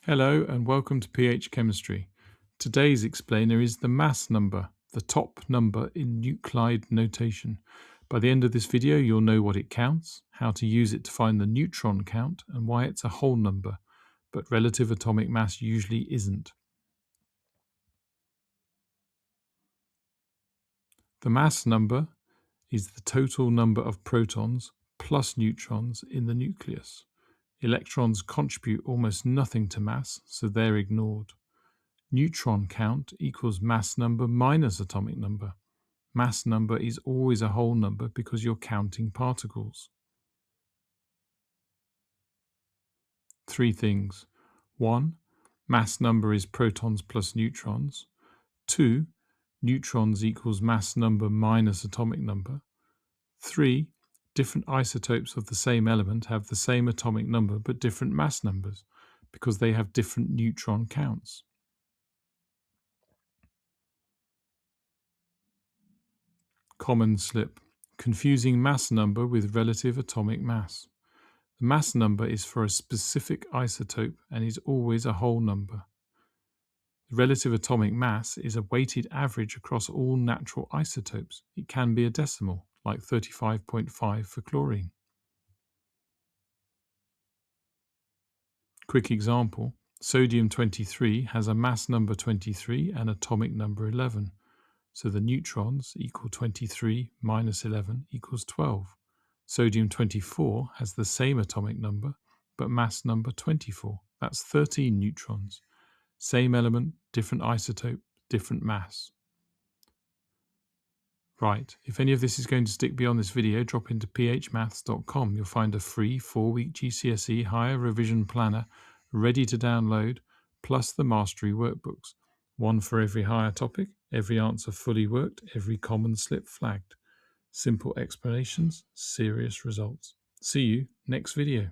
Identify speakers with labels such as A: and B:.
A: Hello and welcome to pH Chemistry. Today's explainer is the mass number, the top number in Euclid notation. By the end of this video you'll know what it counts, how to use it to find the neutron count and why it's a whole number, but relative atomic mass usually isn't. The mass number is the total number of protons plus neutrons in the nucleus. Electrons contribute almost nothing to mass, so they're ignored. Neutron count equals mass number minus atomic number. Mass number is always a whole number because you're counting particles. Three things. 1. Mass number is protons plus neutrons. 2. Neutrons equals mass number minus atomic number. 3. Different isotopes of the same element have the same atomic number but different mass numbers because they have different neutron counts. Common slip. Confusing mass number with relative atomic mass. The mass number is for a specific isotope and is always a whole number. The relative atomic mass is a weighted average across all natural isotopes. It can be a decimal, like 35.5 for chlorine. Quick example, sodium-23 has a mass number 23 and atomic number 11. So the neutrons equal 23 minus 11 equals 12. Sodium-24 has the same atomic number, but mass number 24. That's 13 neutrons. Same element, different isotope, different mass. Right, if any of this is going to stick beyond this video, drop into phmaths.com. You'll find a free 4-week GCSE higher revision planner ready to download, plus the mastery workbooks. One for every higher topic, every answer fully worked, every common slip flagged. Simple explanations, serious results. See you next video.